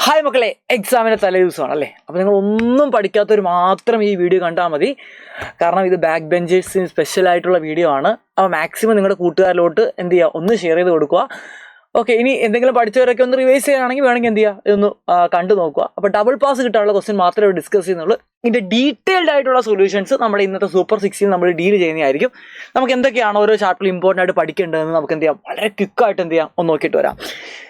Hi മക്കളെ, എക്സാമിൻ്റെ തലേ ദിവസമാണല്ലേ. അപ്പോൾ നിങ്ങൾ ഒന്നും പഠിക്കാത്തവർ മാത്രം ഈ വീഡിയോ കണ്ടാൽ മതി. കാരണം ഇത് ബാക്ക് ബെഞ്ചേഴ്സിന് സ്പെഷ്യലായിട്ടുള്ള വീഡിയോ ആണ്. അപ്പോൾ മാക്സിമം നിങ്ങളുടെ കൂട്ടുകാരിലോട്ട് എന്ത് ചെയ്യുക, ഒന്ന് ഷെയർ ചെയ്ത് കൊടുക്കുക. ഓക്കെ, ഇനി എന്തെങ്കിലും പഠിച്ചവരൊക്കെ ഒന്ന് റിവൈസ് ചെയ്യാനാണെങ്കിൽ വേണമെങ്കിൽ എന്ത് ചെയ്യുക, ഇതൊന്ന് കണ്ടു നോക്കുക. അപ്പോൾ ഡബിൾ പാസ് കിട്ടാനുള്ള ക്വസ്റ്റ്യൻ മാത്രമേ ഡിസ്കസ് ചെയ്യുന്നുള്ളൂ. ഇതിൻ്റെ ഡീറ്റെയിൽഡ് ആയിട്ടുള്ള സൊല്യൂഷൻസ് നമ്മുടെ ഇന്നത്തെ സൂപ്പർ 6 നമ്മൾ ഡീൽ ചെയ്യുന്നതായിരിക്കും. നമുക്ക് എന്തൊക്കെയാണ് ഓരോ ചാപ്റ്ററിൽ ഇമ്പോർട്ടൻ്റ് ആയിട്ട് പഠിക്കേണ്ടതെന്ന് നമുക്ക് എന്ത് ചെയ്യാം, വളരെ ക്വിക്കായിട്ട് എന്ത് ചെയ്യാം, ഒന്ന് നോക്കിയിട്ട് വരാം.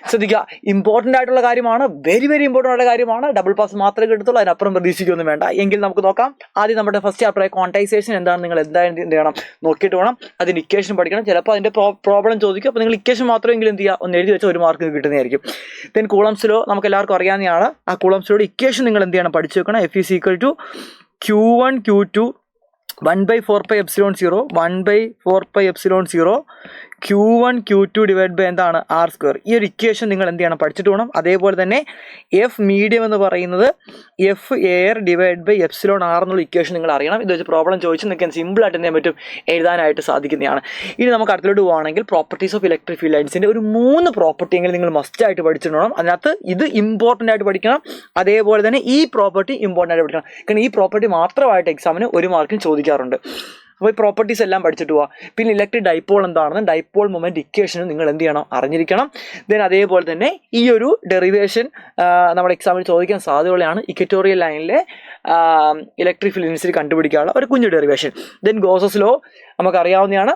ശ്രദ്ധിക്കുക, ഇമ്പോർട്ടൻ്റ് ആയിട്ടുള്ള കാര്യമാണ്, വെരി ഇമ്പോർട്ടൻ്റ് ആയിട്ടുള്ള കാര്യമാണ്. ഡബിൾ പാസ് മാത്രമേ കിട്ടത്തുള്ളൂ, അതിനപ്പുറം പ്രതീക്ഷിക്കൊന്നും വേണ്ട. എങ്കിൽ നമുക്ക് നോക്കാം. ആദ്യം നമ്മുടെ ഫസ്റ്റ് ചാപ്റ്ററായ ക്വാണ്ടൈസേഷൻ എന്താണ്, നിങ്ങൾ എന്തായാലും എന്ത് ചെയ്യണം, നോക്കിയിട്ട് വേണം. അതിൻ്റെ ഇക്വേഷൻ പഠിക്കണം. ചിലപ്പോൾ അതിൻ്റെ പ്രോബ്ലം ചോദിക്കും. അപ്പോൾ നിങ്ങൾ ഇക്വേഷൻ മാത്രമെങ്കിലും എന്ത് ചെയ്യുക, ഒന്ന് എഴുതി വെച്ചാൽ 1 മാർക്ക് കിട്ടുന്നതായിരിക്കും. ദെൻ കൂളംസ് ലോ നമുക്ക് എല്ലാവർക്കും അറിയാവുന്നതാണ്. ആ കൂളംസ് ലോയുടെ ഇക്വേഷൻ നിങ്ങൾ എന്ത് ചെയ്യണം, പഠിച്ചു വെക്കണം. F is equal to Q1 Q2 1/4πε0 1/4πε0 Q1 Q2 divide by എന്താണ്, R². ഈ ഒരു ഇക്വേഷൻ നിങ്ങൾ എന്ത് ചെയ്യണം, പഠിച്ചിട്ട് വേണം. അതേപോലെ തന്നെ എഫ് മീഡിയം എന്ന് പറയുന്നത് F air divide by εr എന്നുള്ള ഇക്വേഷൻ നിങ്ങൾ അറിയണം. ഇത് വെച്ച് പ്രോബ്ലം ചോദിച്ച് നിങ്ങൾക്ക് സിമ്പിളായിട്ട് എന്ത് ചെയ്യാൻ പറ്റും, എഴുതാനായിട്ട് സാധിക്കുന്നതാണ്. ഇനി നമുക്ക് അടുത്തോട്ട് പോവുകയാണെങ്കിൽ പ്രോപ്പർട്ടീസ് ഓഫ് ഇലക്ട്രിക് ഫീൽഡ് ലൈൻസിൻ്റെ ഒരു 3 പ്രോപ്പർട്ടി എങ്കിലും നിങ്ങൾ മസ്റ്റായിട്ട് പഠിച്ചിട്ട് വേണം. അതിനകത്ത് ഇത് ഇമ്പോർട്ടൻ്റ് ആയിട്ട് പഠിക്കണം. അതേപോലെ തന്നെ ഈ പ്രോപ്പർട്ടി ഇമ്പോർട്ടൻ്റ് ആയിട്ട് പഠിക്കണം. കാരണം ഈ പ്രോപ്പർട്ടി മാത്രമായിട്ട് എക്സാമിന് 1 മാർക്കിന് ചോദിക്കാറുണ്ട്. അപ്പോൾ ഈ പ്രോപ്പർട്ടീസ് എല്ലാം പഠിച്ചിട്ട് പോവാം. പിന്നെ ഇലക്ട്രിക് ഡൈപോൾ എന്താണെന്ന്, ഡൈപോൾ മൊമെൻറ്റ് ഇക്വേഷനും നിങ്ങൾ എന്ത് ചെയ്യണം, അറിഞ്ഞിരിക്കണം. ദെൻ അതേപോലെ തന്നെ ഈ ഒരു ഡെറിവേഷൻ നമ്മുടെ എക്സാമിൽ ചോദിക്കാൻ സാധ്യതയുള്ളതാണ്. ഇക്വറ്റോറിയൽ ലൈനിലെ ഇലക്ട്രിക് ഫീൽഡ് ഡെൻസിറ്റി കണ്ടുപിടിക്കാനുള്ള ഒരു കുഞ്ഞു ഡെറിവേഷൻ. ദെൻ ഗോസസ് ലോ നമുക്കറിയാവുന്നതാണ്.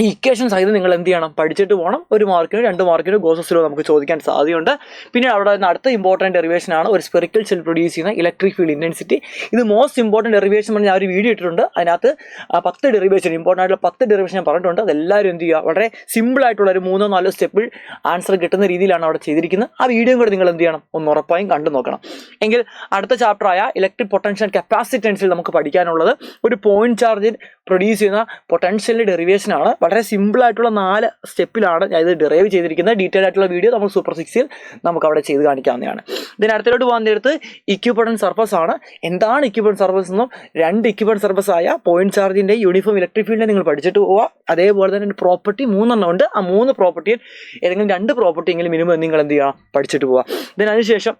ഈ ഇക്വേഷൻ സഹിതം നിങ്ങൾ എന്ത് ചെയ്യണം, പഠിച്ചിട്ട് പോകണം. 1 മാർക്കിന് 2 മാർക്കിന് ഗോസസ് ലോ നമുക്ക് ചോദിക്കാൻ സാധ്യതയുണ്ട്. പിന്നെ അവിടെ നിന്ന് അടുത്ത ഇമ്പോർട്ടൻറ്റ് ഡെറിവേഷൻ ആണ് ഒരു സ്പെറിക്കൽ ഷെൽ പ്രൊഡ്യൂസ് ചെയ്യുന്ന ഇലക്ട്രിക് ഫീൽഡ് ഇൻറ്റൻസിറ്റി. ഇത് മോസ്റ്റ് ഇമ്പോർട്ടൻറ്റ് ഡെറിവേഷൻ പറഞ്ഞ് ഞാൻ ഒരു വീഡിയോ ഇട്ടിട്ടുണ്ട്. അതിനകത്ത് 10 ഡെറിവേഷൻ, ഇമ്പോർട്ടൻ്റ് ആയിട്ടുള്ള 10 ഡെറിവേഷൻ ഞാൻ പറഞ്ഞിട്ടുണ്ട്. അതെല്ലാവരും എന്ത് ചെയ്യുക, വളരെ സിമ്പിളായിട്ടുള്ള ഒരു 3-4 സ്റ്റെപ്പിൽ ആൻസർ കിട്ടുന്ന രീതിയിലാണ് അവിടെ ചെയ്തിരിക്കുന്നത്. ആ വീഡിയോയും കൂടെ നിങ്ങൾ എന്ത് ചെയ്യണം, ഒന്ന് ഉറപ്പായും കണ്ടു നോക്കണം. എങ്കിൽ അടുത്ത ചാപ്റ്ററായ ഇലക്ട്രിക് പൊട്ടൻഷ്യൽ കപ്പാസിറ്റൻസിൽ നമുക്ക് പഠിക്കാനുള്ളത് ഒരു പോയിന്റ് ചാർജിൽ പ്രൊഡ്യൂസ് ചെയ്യുന്ന പൊട്ടൻഷ്യലിൻ്റെ ഡെറിവേഷനാണ്. വളരെ സിമ്പിളായിട്ടുള്ള 4 സ്റ്റെപ്പിലാണ് ഞാൻ ഇത് ഡെറൈവ് ചെയ്തിരിക്കുന്നത്. ഡീറ്റെയിൽ ആയിട്ടുള്ള വീഡിയോ നമ്മൾ സൂപ്പർ 6 നമുക്ക് അവിടെ ചെയ്ത് കാണിക്കാവുന്നതാണ്. ഇതിനടുത്തോട്ട് പോകാൻ നേരത്ത് ഇക്വിപൊട്ടൻറ്റ് സർഫസ് ആണ്. എന്താണ് ഇക്വിപൊട്ടൻറ്റ് സർഫസ് എന്നും 2 ഇക്വിപൊട്ടൻറ്റ് സർഫസ് ആയ പോയിന്റ് ചാർജിൻ്റെ യൂണിഫോം ഇലക്ട്രിക് ഫീൽഡിനെ നിങ്ങൾ പഠിച്ചിട്ട് പോവുക. അതേപോലെ തന്നെ പ്രോപ്പർട്ടി 3 ഉണ്ട്. ആ 3 പ്രോപ്പർട്ടിയിൽ ഏതെങ്കിലും 2 പ്രോപ്പർട്ടി എങ്കിലും മിനിമം നിങ്ങൾ എന്ത് ചെയ്യുക, പഠിച്ചിട്ട് പോവുക. അതിനുശേഷം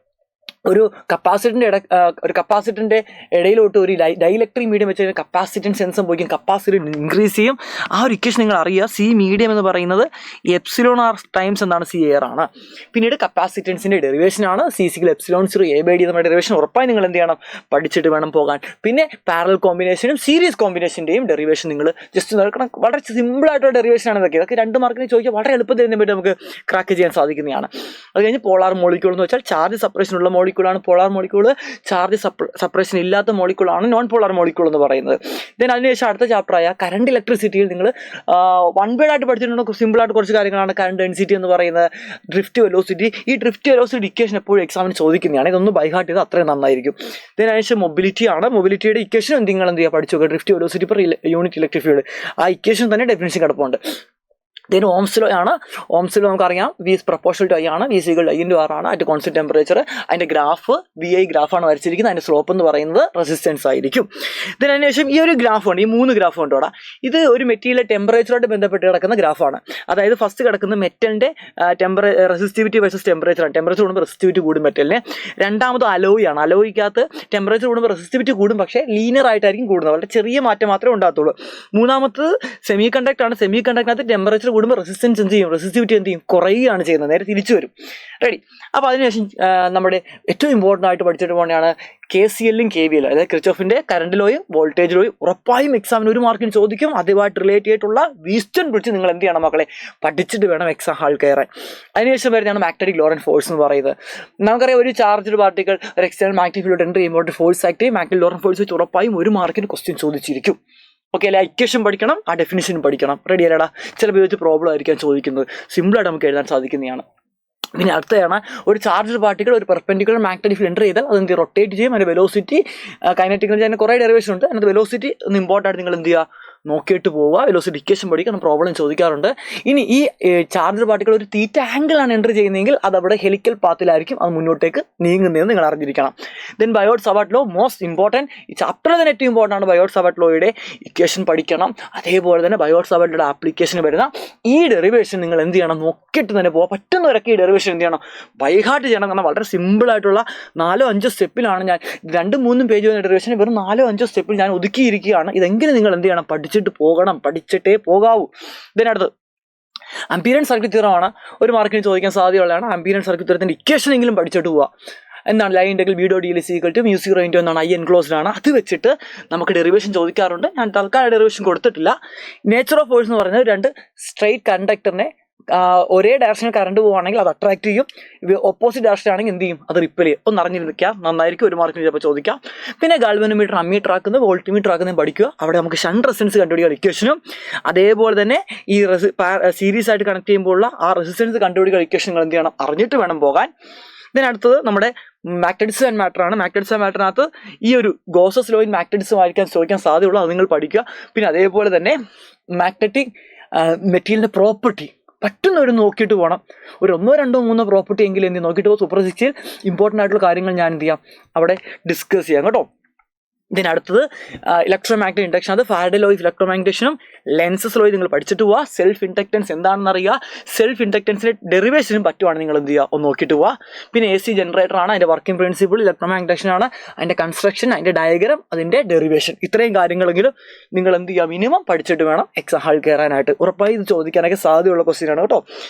ഒരു കപ്പാസിറ്ററിൻ്റെ ഇടയിലോട്ട് ഒരു ഡൈഇലക്ട്രിക് മീഡിയം വെച്ച് കപ്പാസിറ്റൻസ് സെൻസ് സംഭവിക്കും, കപ്പാസിറ്റി ഇൻക്രീസ് ചെയ്യും. ആ ഒരു ഇക്വേഷൻ നിങ്ങൾ അറിയുക. സി മീഡിയം എന്ന് പറയുന്നത് εr ടൈംസ് എന്താണ്, സി എയർ ആണ്. പിന്നീട് കപ്പാസിറ്റൻസിൻ്റെ ഡെറിവേഷൻ ആണ് C/ε0 A/d നമ്മുടെ ഡെറിവേഷൻ. ഉറപ്പായി നിങ്ങൾ എന്ത് ചെയ്യണം, പഠിച്ചിട്ട് വേണം പോകാൻ. പിന്നെ പാരലൽ കോമ്പിനേഷനും സീരീസ് കോമ്പിനേഷൻ്റെയും ഡെറിവേഷൻ നിങ്ങൾ ജസ്റ്റ് നോക്കണം. വളരെ സിമ്പിളായിട്ടുള്ള ഡെറിവേഷൻ ആണ് ഇതൊക്കെ. 2 മാർക്കിന് ചോദിക്കാൻ വളരെ എളുപ്പത്തിൽ തന്നെ പറ്റി നമുക്ക് ക്രാക്ക് ചെയ്യാൻ സാധിക്കുന്നതാണ്. അത് കഴിഞ്ഞ് പോളാർ മോളിക്യൂൾ എന്ന് വെച്ചാൽ ചാർജ് സെപ്പറേഷൻ ഉള്ള മോളിക്യൂളാണ് പോളാർ മോളിക്യൂൾ. ചാർജ് സെപ്പറേഷൻ ഇല്ലാത്ത മോളിക്യൂളാണ് നോൺ പോളാർ മോളിക്യൂൾ എന്ന് പറയുന്നത്. ദെൻ അതിനുശേഷം അടുത്ത ചാപ്റ്ററായ കറണ്ട് ഇലക്ട്രിസിറ്റിയിൽ നിങ്ങൾ 1 വേർഡ് ആയിട്ട് പഠിച്ചിട്ടുണ്ട്. സിമ്പിളായിട്ട് കുറച്ച് കാര്യങ്ങളാണ്. കറണ്ട് ഡെൻസിറ്റി എന്ന് പറയുന്നത്, ഡ്രിഫ്റ്റ് വെലോസിറ്റി. ഈ ഡ്രിഫ്റ്റ് വെലോസിറ്റി ഇക്വേഷൻ എപ്പോഴും എക്സാമിന് ചോദിക്കുന്നതാണ്. ഇതൊന്ന് ബൈ ഹാർട്ട് ചെയ്ത് അത്രയും നന്നായിരിക്കും. ദെൻ അതിനുശേഷം മൊബിലിറ്റി ആണ്. മൊബിലിറ്റിയുടെ ഇക്വേഷൻ നിങ്ങൾ എന്ത് ചെയ്യുക, പഠിച്ചു നോക്കുക. Drift velocity per unit electric field, ആ ഇക്വേഷൻ തന്നെ ഡെഫിനിഷൻ കിടപ്പുണ്ട്. ദെൻ ഓംസ് ലോ ആണ്. ഓംസ് ലോ നമുക്കറിയാം, V is proportional to I ആണ്. V is equal to I × R ആണ്. At constant temperature. അതിൻ്റെ ഗ്രാഫ് VI ഗ്രാഫാണ് വരച്ചിരിക്കുന്നത്. അതിൻ്റെ സ്ലോപ്പ് എന്ന് പറയുന്നത് റെസിസ്റ്റൻസ് ആയിരിക്കും. ഇതിന് അതിനുശേഷം ഈ ഒരു ഗ്രാഫ് ഉണ്ട്, ഈ 3 ഗ്രാഫ് ഉണ്ട് അവിടെ. ഇത് ഒരു മെറ്റീരിയൽ ടെമ്പറേച്ചറുമായിട്ട് ബന്ധപ്പെട്ട് കിടക്കുന്ന ഗ്രാഫാണ്. അതായത് ഫസ്റ്റ് കിടക്കുന്ന മെറ്റലിൻ്റെ റെസിസ്റ്റിവിറ്റി വേഴ്സസ് ടെമ്പറേച്ചർ ആണ്. ടെമ്പറേച്ചർ കൂടുമ്പോൾ റെസിസ്റ്റിവിറ്റി കൂടും മെറ്റലിന്. രണ്ടാമത് അലോയ് ആണ്. അലോയ്ക്കകത്ത് ടെമ്പറേച്ചർ കൂടുമ്പോൾ റെസിസ്റ്റിവിറ്റി കൂടും, പക്ഷേ ലീനിയർ ആയിട്ടായിരിക്കും കൂടുന്നത്. വളരെ ചെറിയ മാറ്റം മാത്രമേ ഉണ്ടാകത്തുള്ളൂ. മൂന്നാമത് സെമി കണ്ടക്ടർ ആണ്. സെമി കണ്ടക്ടറിനകത്ത് ടെമ്പറേച്ചർ കൂടുമ്പോൾ റെസിസ്റ്റൻസ് എന്ത് ചെയ്യും, റെസിസ്റ്റിവിറ്റി എന്ത് ചെയ്യും, കുറയുകയാണ് ചെയ്യുന്നത്. നേരെ തിരിച്ചു വരും. റെഡി. അപ്പോൾ അതിനുശേഷം നമ്മുടെ ഏറ്റവും ഇമ്പോർട്ടൻ്റ് ആയിട്ട് പഠിച്ചിട്ട് പോകുന്നതാണ് KCLും KVL, അതായത് കിർച്ചോഫിൻ്റെ കറണ്ട് ലോയും വോൾട്ടേജ് ലോയും. ഉറപ്പായും എക്സാമിന് 1 മാർക്കിന് ചോദിക്കും. അതുമായിട്ട് റിലേറ്റ് ചെയ്തിട്ടുള്ള വീസ്റ്റൺ ബ്രിഡ്ജ് നിങ്ങൾ എന്ത് ചെയ്യണം മക്കളെ, പഠിച്ചിട്ട് വേണം എക്സാം ഹാൾ കയറാൻ. അതിനുശേഷം വരുന്നതാണ് മാഗ്നറ്റിക് ലോറന്റ് ഫോഴ്സ് എന്ന് പറയുന്നത്. നമുക്കറിയാം, ഒരു ചാർജ്ഡ് പാർട്ടിക്കൽ ഒരു എക്സ്റ്റേണൽ മാഗ്നറ്റിക് ഫീൽഡ് എൻട്രി ചെയ്യുമ്പോൾ ഫോഴ്സ് ആക്ട് ചെയ്യും. മാഗ്നറ്റിക് ലോറന്റ് ഫോഴ്സ് വെച്ച് ഉറപ്പായും 1 മാർക്കിന് ക്വസ്റ്റ്യൻ ചോദിച്ചിരിക്കും. ഓക്കെ അല്ലേ? ഇക്വേഷൻ പഠിക്കണം, ആ ഡെഫിനിഷൻ പഠിക്കണം. റെഡി അല്ലേടാ? ചിലപ്പോൾ വെച്ച് പ്രോബ്ലം ആയിരിക്കാൻ ചോദിക്കുന്നത്. സിമ്പിളായിട്ട് നമുക്ക് എഴുതാൻ സാധിക്കുന്നതാണ്. പിന്നെ അടുത്തതാണ് ഒരു ചാർജ് പാർട്ടികൾ ഒരു പെർപെൻഡിക്കുലർ മാഗ്നറ്റിക് ഫീൽഡ് എൻ്റർ ചെയ്താൽ അതെന്ത് റൊട്ടേറ്റ് ചെയ്യും. അതിൻ്റെ വെലോസിറ്റി കൈനറ്റിക് അതിന് കുറേ ഡെറിവേഷൻ ഉണ്ട്. അതിനകത്ത് വെലോസിറ്റി ഒന്ന് ഇമ്പോർട്ടൻ്റ് ആയിട്ട് നിങ്ങൾ എന്ത് ചെയ്യുക, നോക്കിയിട്ട് പോവുക. വെലോസിറ്റി ഇക്വേഷൻ പഠിക്കണം, പ്രോബ്ലം ചോദിക്കാറുണ്ട്. ഇനി ഈ ചാർജ് പാർട്ടിക്കിൾ ഒരു തീറ്റ ആംഗിളാണ് എൻ്റർ ചെയ്യുന്നതെങ്കിൽ അത് അവിടെ ഹെലിക്കൽ പാത്തിലായിരിക്കും അത് മുന്നോട്ടേക്ക് നീങ്ങുന്നതെന്ന് നിങ്ങൾ അറിഞ്ഞിരിക്കണം. Then Biot Savart law most important. ഈ ചാപ്റ്ററിൽ തന്നെ ഏറ്റവും ഇമ്പോർട്ടൻ്റ് ആണ് ബയോട്ട് സവാർട്ട് ലോയുടെ ഇക്വേഷൻ പഠിക്കണം. അതേപോലെ തന്നെ ബയോട്ട് സവാർട്ട് ലോയുടെ ആപ്ലിക്കേഷൻ വരുന്ന ഈ ഡെറിവേഷൻ നിങ്ങൾ എന്ത് ചെയ്യണം, നോക്കിയിട്ട് തന്നെ പോകാം. പറ്റുന്നവരൊക്കെ ഈ ഡെറിവേഷൻ എന്ത് ചെയ്യണം, ബൈഹാർട്ട് ചെയ്യണം. കാരണം വളരെ സിമ്പിളായിട്ടുള്ള 4-5 സ്റ്റെപ്പിലാണ് ഞാൻ 2-3 പേജ് വരുന്ന ഡെറിവേഷൻ വെറും 4-5 സ്റ്റെപ്പിൽ ഞാൻ ഒതുക്കിയിരിക്കുകയാണ്. ഇതെങ്കിലും നിങ്ങൾ എന്ത് ചെയ്യണം, പഠിച്ചിട്ട് പോകണം, പഠിച്ചിട്ടേ പോകാവൂ. ഇതിനടുത്ത് അമ്പീരിയൻ സർക്യൂട്ട് തിയറമാണ്, ഒരു മാർക്കിന് ചോദിക്കാൻ സാധ്യതയുള്ളതാണ്. അമ്പീരിയൻ സർക്യൂട്ട് തിയറത്തിൻ്റെ ഇക്വേഷൻ എങ്കിലും പഠിച്ചിട്ട് പോവുക. എന്താണ് line integral B dot D L equal to mu zero into എന്നാണ്, ഐ എൻക്ലോസ്ഡ് ആണ്. അത് വെച്ചിട്ട് നമുക്ക് ഡെറിവേഷൻ ചോദിക്കാറുണ്ട്. ഞാൻ തൽക്കാലം ഡെറിവേഷൻ കൊടുത്തിട്ടില്ല. നേച്ചർ ഓഫ് ഫോഴ്സ് എന്ന് പറയുന്നത് 2 സ്ട്രെയിറ്റ് കണ്ടക്ടറിനെ ഒരേ ഡയറക്ഷനിൽ കറണ്ട് പോവുകയാണെങ്കിൽ അത് അട്രാക്ട് ചെയ്യും, ഓപ്പോസിറ്റ് ഡയറക്ഷൻ ആണെങ്കിൽ എന്ത് ചെയ്യും, അത് റിപ്പൽ ചെയ്യും. ഒന്ന് അറിഞ്ഞിരിക്കാം, നന്നായിരിക്കും, ഒരു മാർക്കിന് ചിലപ്പോൾ ചോദിക്കാം. പിന്നെ ഗാൽവനോമീറ്റർ, അമ്മീറ്റർ ആക്കുന്നത്, വോൾട്ടിമീറ്റർ ആക്കുന്നതും പഠിക്കുക. അവിടെ നമുക്ക് ഷണ്ട് റെസിസ്റ്റൻസ് കണ്ടുപിടിക്കുക ഇക്വേഷനും, അതേപോലെ തന്നെ ഈ സീരീസ് ആയിട്ട് കണക്ട് ചെയ്യുമ്പോഴുള്ള ആ റെസിസ്റ്റൻസ് കണ്ടുപിടിക്കുക ഇക്വേഷനുകൾ എന്ത് ചെയ്യണം, അറിഞ്ഞിട്ട് വേണം പോകാൻ. ഇതിനടുത്തത് നമ്മുടെ മാഗ്നറ്റിക്സ് ആൻഡ് മാറ്റർ ആണ്. മാഗ്നറ്റിക്സ് ആൻഡ് മാറ്ററിനകത്ത് ഈ ഒരു ഗോസസ് ലോ ഇൻ മാഗ്നറ്റിക്സും ആയിരിക്കാൻ ചോദിക്കാൻ സാധ്യതയുള്ളൂ, അത് നിങ്ങൾ പഠിക്കുക. പിന്നെ അതേപോലെ തന്നെ മാഗ്നറ്റിക് മെറ്റീരിയലിൻ്റെ പ്രോപ്പർട്ടി പറ്റുന്നവർ നോക്കിയിട്ട് പോകണം. ഒരു 1-2-3 പ്രോപ്പർട്ടി എങ്കിലും എന്ത് നോക്കിയിട്ട് പോകും. സൂപ്പർ 6 ഇമ്പോർട്ടൻ്റ് ആയിട്ടുള്ള കാര്യങ്ങൾ ഞാൻ എന്ത് ചെയ്യാം, അവിടെ ഡിസ്കസ് ചെയ്യാം കേട്ടോ. ഇതിനടുത്തത് ഇലക്ട്രോ മാഗ്നറ്റിക് ഇൻഡക്ഷൻ, അത് ഫാരഡേ ലോ ഓഫ് ഇലക്ട്രോ മാഗ്നറ്റേഷനും ലെൻസസ് ലോ നിങ്ങൾ പഠിച്ചിട്ട് പോവുക. സെൽഫ് ഇൻഡക്റ്റൻസ് എന്താണെന്ന് അറിയുക. സെൽഫ് ഇൻഡക്റ്റൻസിൻ്റെ ഡെറിവേഷനും പറ്റുവാണ് നിങ്ങൾ എന്ത് ചെയ്യുക, ഒന്ന് നോക്കിയിട്ട് പോവുക. പിന്നെ AC ജനറേറ്റർ ആണ്, അതിൻ്റെ വർക്കിംഗ് പ്രിൻസിപ്പിൾ, ഇലക്ട്രോ മാഗ്നറ്റേഷൻ ആണ്, അതിൻ്റെ കൺസ്ട്രക്ഷൻ, അതിൻ്റെ ഡയഗ്രാം, അതിൻ്റെ ഡെറിവേഷൻ, ഇത്രയും കാര്യങ്ങളെങ്കിലും നിങ്ങൾ എന്ത് ചെയ്യുക, മിനിമം പഠിച്ചിട്ട് വേണം എക്സാം ഹാളിൽ കയറാനായിട്ട്. ഉറപ്പായി ഇത് ചോദിക്കാനൊക്കെ സാധ്യതയുള്ള ക്വസ്റ്റ്യൻ ആണ് കേട്ടോ.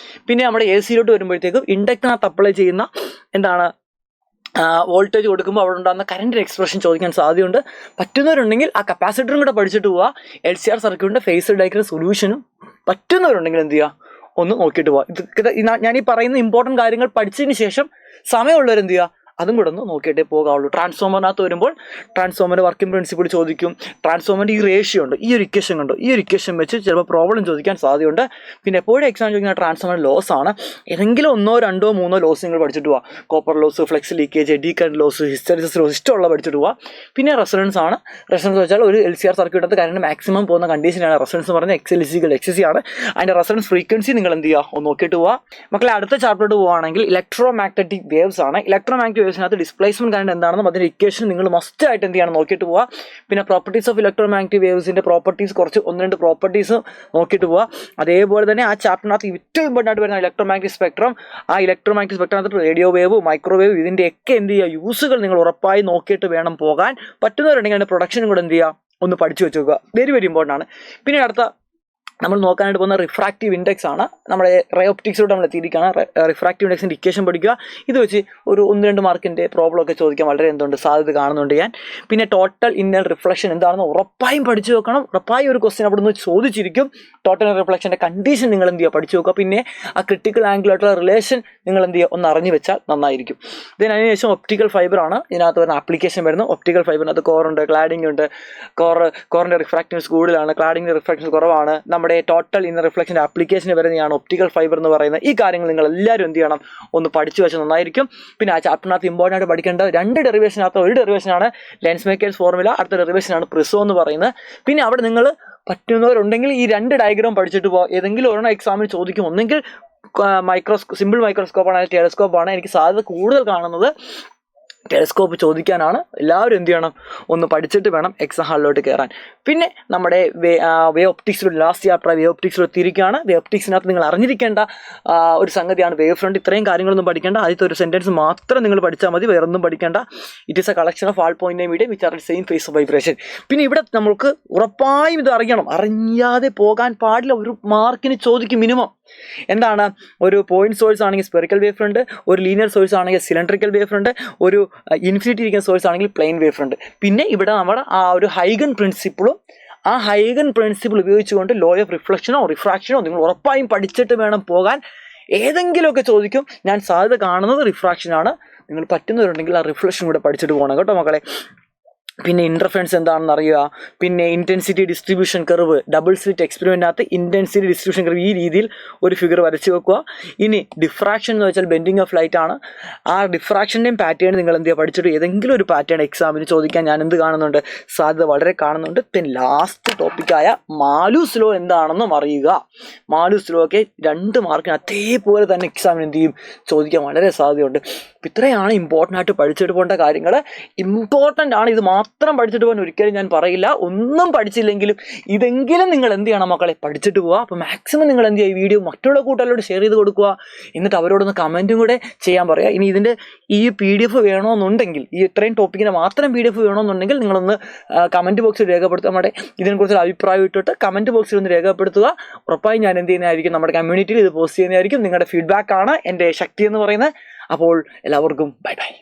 പിന്നെ നമ്മുടെ AC-ലോട്ട് വരുമ്പോഴത്തേക്കും ഇൻഡക്ടറിനകത്ത് അപ്ലൈ ചെയ്യുന്ന എന്താണ് വോൾട്ടേജ് കൊടുക്കുമ്പോൾ അവിടെ ഉണ്ടാകുന്ന കറണ്ടിൻ്റെ എക്സ്പ്രഷൻ ചോദിക്കാൻ സാധ്യതയുണ്ട്. പറ്റുന്നവരുണ്ടെങ്കിൽ ആ കപ്പാസിറ്ററും കൂടെ പഠിച്ചിട്ട് പോവുക. LCR സർക്യൂട്ടിൻ്റെ ഫേസർ ഡയഗ്രം സൊല്യൂഷനും പറ്റുന്നവരുണ്ടെങ്കിൽ എന്ത് ചെയ്യുക, ഒന്ന് നോക്കിയിട്ട് പോവുക. ഇത് ഞാൻ ഈ പറയുന്ന ഇമ്പോർട്ടൻറ്റ് കാര്യങ്ങൾ പഠിച്ചതിന് ശേഷം സമയമുള്ളവരെന്ത് ചെയ്യുക, അതും കൂടെ ഒന്ന് നോക്കിയിട്ടേ പോകാവുള്ളൂ. ട്രാൻസ്ഫോമറിനകത്ത് വരുമ്പോൾ ട്രാൻസ്ഫോമറിൻ്റെ വർക്കിംഗ് പ്രിൻസിപ്പിൾ ചോദിക്കും. ട്രാൻസ്ഫോമറിൻ്റെ ഈ റേഷ്യോ ഉണ്ട്, ഈ ഒരു ഇക്വേഷൻ കണ്ടോ, ഈ ഒരു ഇക്വേഷൻ വെച്ച് ചിലപ്പോൾ പ്രോബ്ലം ചോദിക്കാൻ സാധ്യതയുണ്ട്. പിന്നെ എപ്പോഴും എക്സാം ചോദിക്കുന്ന ട്രാൻസ്ഫോമർ ലോസ് ആണ്. ഏതെങ്കിലും 1-2-3 ലോസ് നിങ്ങൾ പഠിച്ചിട്ട് പോവുക. Copper loss, flux leakage, eddy current loss, hysteresis loss, ഇഷ്ടമുള്ള പഠിച്ചിട്ട് പോവുക. പിന്നെ റെസൊണൻസ് ആണ്. റെസൊണൻസ് വെച്ചാൽ ഒരു LCR സർക്യൂട്ടിനകത്ത് കറണ്ട് മാക്സിമം പോകുന്ന കണ്ടീഷനാണ് റെസൊണൻസ് എന്ന് പറഞ്ഞാൽ XL=XC ആണ്. അതിൻ്റെ റെസൊണൻസ് ഫ്രീക്വൻസി നിങ്ങൾ എന്ത് ചെയ്യുക, ഒന്ന് നോക്കിയിട്ട് പോവുക. മക്കളെ അടുത്ത ചാപ്റ്ററിലോട്ട് പോവുകയാണെങ്കിൽ ഇലക്ട്രോ മാഗ്നറ്റിക് വേവ്സ് ആണ്. ഇലക്ട്രോ മാഗ്നറ്റിക് വേവ്സിനകത്ത് ഡിസ്പ്ലേസ്മെന്റ് കറണ്ട് എന്താണെന്നും അതിൻ്റെ ഇക്വേഷൻ നിങ്ങൾ മസ്റ്റ് ആയിട്ട് എന്ത് ചെയ്യണം, നോക്കിയിട്ട് പോവുക. പിന്നെ പ്രോപ്പർട്ടീസ് ഓഫ് ഇലക്ട്രോ മാഗ്നറ്റിക് വേവ്സിൻ്റെ പ്രോപ്പർട്ടീസ് കുറച്ച് 1-2 പ്രോപ്പർട്ടീസ് നോക്കിയിട്ട് പോവുക. അതേപോലെ തന്നെ ആ ചാപ്റ്ററിനകത്ത് ഏറ്റവും ഇമ്പോർട്ടൻ്റ് ആയിട്ട് വരുന്ന ഇലക്ട്രോ മാഗ്നറ്റിക് സ്പെക്ട്രം, ആ ഇലക്ട്രോ മാഗ്നറ്റിക് സ്പെക്ട്രത്തിനകത്ത് റേഡിയോ വേവ്, മൈക്രോവേവ്, ഇതിൻ്റെയൊക്കെ എന്ത് ചെയ്യുക, യൂസുകൾ നിങ്ങൾ ഉറപ്പായി നോക്കിയിട്ട് വേണം പോകാൻ. പറ്റുന്നവരുണ്ടെങ്കിൽ അതിൻ്റെ പ്രൊഡക്ഷനും കൂടെ എന്ത് ചെയ്യുക, ഒന്ന് പഠിച്ചു വെച്ച് വെരി വെരി ഇമ്പോർട്ടൻ്റ് ആണ്. പിന്നെ അടുത്ത നമ്മൾ നോക്കാനായിട്ട് പോകുന്ന റിഫ്രാക്റ്റീവ് ഇൻഡെക്സ് ആണ്. നമ്മുടെ റേ ഒപ്റ്റിക്സിലോട്ട് നമ്മൾ എത്തിയിരിക്കുകയാണ്. റിഫ്രാക്റ്റീവ് ഇൻഡെക്സിൻ്റെ ഇക്വേഷൻ പഠിക്കുക. ഇത് വെച്ച് ഒരു 1-2 മാർക്കിൻ്റെ പ്രോബ്ലം ഒക്കെ ചോദിക്കാൻ വളരെ എന്തുണ്ട് സാധ്യത കാണുന്നുണ്ട് ഞാൻ. പിന്നെ ടോട്ടൽ ഇന്നർ റിഫ്ലക്ഷൻ എന്താണെന്ന് ഉറപ്പായും പഠിച്ചു വെക്കണം. ഉറപ്പായും ഒരു ക്വസ്റ്റ്യൻ അവിടെ നിന്ന് ചോദിച്ചിരിക്കും. ടോട്ടൽ റിഫ്ലക്ഷൻ്റെ കണ്ടീഷൻ നിങ്ങൾ എന്ത് ചെയ്യുക, പഠിച്ചു വെക്കുക. പിന്നെ ആ ക്രിട്ടിക്കൽ ആംഗിളായിട്ടുള്ള റിലേഷൻ നിങ്ങൾ എന്ത് ചെയ്യുക, ഒന്ന് അറിഞ്ഞു വെച്ചാൽ നന്നായിരിക്കും. അതിനുശേഷം ഒപ്റ്റിക്കൽ ഫൈബർ ആണ് ഇതിനകത്ത് വരുന്ന ആപ്ലിക്കേഷൻ വരുന്നത്. ഒപ്റ്റിക്കൽ ഫൈബറിനകത്ത് കോറുണ്ട്, ക്ലാഡിംഗ് ഉണ്ട്. കോറിൻ്റെ റിഫ്രാക്റ്റീവ്സ് കൂടുതലാണ്, ക്ലാഡിങ്ങിൻ്റെ റിഫ്രാക്റ്റീവ്സ് കുറവാണ്. നമ്മുടെ ടോട്ടൽ ഇന്നർ റിഫ്ലക്ഷൻ്റെ ആപ്ലിക്കേഷന് വരുന്നതാണ് ഒപ്റ്റിക്കൽ ഫൈബർ എന്ന് പറയുന്നത്. ഈ കാര്യങ്ങൾ നിങ്ങൾ എല്ലാവരും എന്ത് ചെയ്യണം, ഒന്ന് പഠിച്ചു വെച്ചാൽ നന്നായിരിക്കും. പിന്നെ ആ ചാപ്റ്ററിനകത്ത് ഇമ്പോർട്ടൻ്റ് ആയിട്ട് പഠിക്കേണ്ട 2 ഡെറിവേഷനകത്ത് ഒരു ഡെറിവേഷനാണ് ലെൻസ് മേക്കേഴ്സ് ഫോർമുല, അടുത്ത ഡെറിവേഷനാണ് പ്രിസോ എന്ന് പറയുന്നത്. പിന്നെ അവിടെ നിങ്ങൾ പറ്റുന്നവരുണ്ടെങ്കിൽ ഈ 2 ഡയഗ്രാം പഠിച്ചിട്ട് പോകുക. ഏതെങ്കിലും ഒരെണ്ണം എക്സാമിന് ചോദിക്കും. ഒന്നെങ്കിൽ സിമ്പിൾ മൈക്രോസ്കോപ്പാണ്, അല്ലെങ്കിൽ ടെലസ്കോപ്പാണ്. എനിക്ക് സാധ്യത കൂടുതൽ കാണുന്നത് ടെലസ്കോപ്പ് ചോദിക്കാനാണ്. എല്ലാവരും എന്ത് ചെയ്യണം, ഒന്ന് പഠിച്ചിട്ട് വേണം എക്സാം ഹാളിലോട്ട് കയറാൻ. പിന്നെ നമ്മുടെ വേ ഒപ്റ്റിക്സിലൂടെ ലാസ്റ്റ് ചാപ്റ്റർ വേ ഒപ്റ്റിക്സിലൂടെ എത്തിയിരിക്കുകയാണ്. വേ ഒപ്റ്റിക്സിനകത്ത് നിങ്ങൾ അറിഞ്ഞിരിക്കേണ്ട ഒരു സംഗതിയാണ് വേവ് ഫ്രണ്ട്. ഇത്രയും കാര്യങ്ങളൊന്നും പഠിക്കേണ്ട. ആദ്യത്തെ ഒരു സെൻറ്റൻസ് മാത്രം നിങ്ങൾ പഠിച്ചാൽ മതി, വേറൊന്നും പഠിക്കേണ്ട. It is a collection of all point medium which are same phase of vibration. പിന്നെ ഇവിടെ നമുക്ക് ഉറപ്പായും ഇത് അറിയണം. അറിയാതെ പോകാൻ പാടില്ല. ഒരു മാർക്കിന് ചോദിക്കും മിനിമം. എന്താണ്, ഒരു പോയിന്റ് സോഴ്സ് ആണെങ്കിൽ സ്പെറിക്കൽ വേവ് ഫ്രണ്ട്, ഒരു ലീനിയർ സോഴ്സ് ആണെങ്കിൽ സിലിണ്ടറിക്കൽ വേവ് ഫ്രണ്ട്, ഒരു ഇൻഫിനിറ്റി ഇരിക്കുന്ന സോഴ്സ് ആണെങ്കിൽ പ്ലെയിൻ വേവ് ഫ്രണ്ട്. പിന്നെ ഇവിടെ നമ്മുടെ ആ ഒരു ഹൈഗൻ പ്രിൻസിപ്പിളും, ആ ഹൈഗൻ പ്രിൻസിപ്പിൾ ഉപയോഗിച്ചുകൊണ്ട് ലോ ഓഫ് റിഫ്ലക്ഷനോ റിഫ്രാക്ഷനോ നിങ്ങൾ ഉറപ്പായും പഠിച്ചിട്ട് വേണം പോകാൻ. ഏതെങ്കിലുമൊക്കെ ചോദിക്കും. ഞാൻ സാധ്യത കാണുന്നത് റിഫ്രാക്ഷനാണ്. നിങ്ങൾ പറ്റുന്നവരുണ്ടെങ്കിൽ ആ റിഫ്ലക്ഷൻ കൂടെ പഠിച്ചിട്ട് പോകണം കേട്ടോ മക്കളെ. പിന്നെ ഇൻ്റർഫറൻസ് എന്താണെന്ന് അറിയുക, പിന്നെ intensity distribution curve, double slit എക്സ്പെരിമെൻറ്റിനകത്ത് ഇൻറ്റൻസിറ്റി ഡിസ്ട്രിബ്യൂഷൻ കർവ് ഈ രീതിയിൽ ഒരു ഫിഗർ വരച്ച് വെക്കുക. ഇനി ഡിഫ്രാക്ഷൻ എന്ന് വെച്ചാൽ ബെൻഡിങ് ഓഫ് ലൈറ്റ് ആണ്. ആ ഡിഫ്രാക്ഷൻ്റെയും പാറ്റേൺ നിങ്ങൾ എന്ത് ചെയ്യുക, പഠിച്ചിട്ട് ഏതെങ്കിലും ഒരു പാറ്റേൺ എക്സാമിന് ചോദിക്കാൻ ഞാൻ എന്ത് കാണുന്നുണ്ട്, സാധ്യത വളരെ കാണുന്നുണ്ട്. പിന്നെ ലാസ്റ്റ് ടോപ്പിക്കായ മാലൂസ് ലോ എന്താണെന്നും അറിയുക. മാലൂസ് ലോ ഒക്കെ 2 മാർക്കിന് അതേപോലെ തന്നെ എക്സാമിന് എന്ത് ചെയ്യും, ചോദിക്കാൻ വളരെ സാധ്യതയുണ്ട്. അപ്പം ഇത്രയാണ് ഇമ്പോർട്ടൻ്റ് ആയിട്ട് പഠിച്ചിട്ട് പോകേണ്ട കാര്യങ്ങൾ. ഇമ്പോർട്ടൻ്റ് ആണ്, ഇത് മാത്രം പഠിച്ചിട്ട് പോകാൻ ഒരിക്കലും ഞാൻ പറയില്ല. ഒന്നും പഠിച്ചില്ലെങ്കിലും ഇതെങ്കിലും നിങ്ങൾ എന്ത് ചെയ്യണം മക്കളെ, പഠിച്ചിട്ട് പോവുക. അപ്പോൾ മാക്സിമം നിങ്ങൾ എന്ത് ചെയ്യുക, ഈ വീഡിയോ മറ്റുള്ള കൂട്ടുകാരോട് ഷെയർ ചെയ്ത് കൊടുക്കുക. എന്നിട്ട് അവരോടൊന്ന് കമൻറ്റും കൂടെ ചെയ്യാൻ പറയുക. ഇനി ഇതിൻ്റെ ഈ PDF വേണമെന്നുണ്ടെങ്കിൽ, ഈ ഇത്രയും ടോപ്പിക്കിന് മാത്രം PDF വേണമെന്നുണ്ടെങ്കിൽ നിങ്ങളൊന്ന് കമൻറ്റ് ബോക്സിൽ രേഖപ്പെടുത്തുക. നമ്മുടെ ഇതിനെക്കുറിച്ചൊരു അഭിപ്രായം ഇട്ടിട്ട് കമൻറ്റ് ബോക്സിൽ ഒന്ന് രേഖപ്പെടുത്തുക. ഉറപ്പായും ഞാൻ എന്ത് ചെയ്യുന്നതായിരിക്കും, നമ്മുടെ കമ്മ്യൂണിറ്റിയിൽ ഇത് പോസ്റ്റ് ചെയ്യുന്നതായിരിക്കും. നിങ്ങളുടെ ഫീഡ്ബാക്കാണ് എൻ്റെ ശക്തി എന്ന് പറയുന്നത്. അപ്പോൾ എല്ലാവർക്കും ബൈ ബൈ.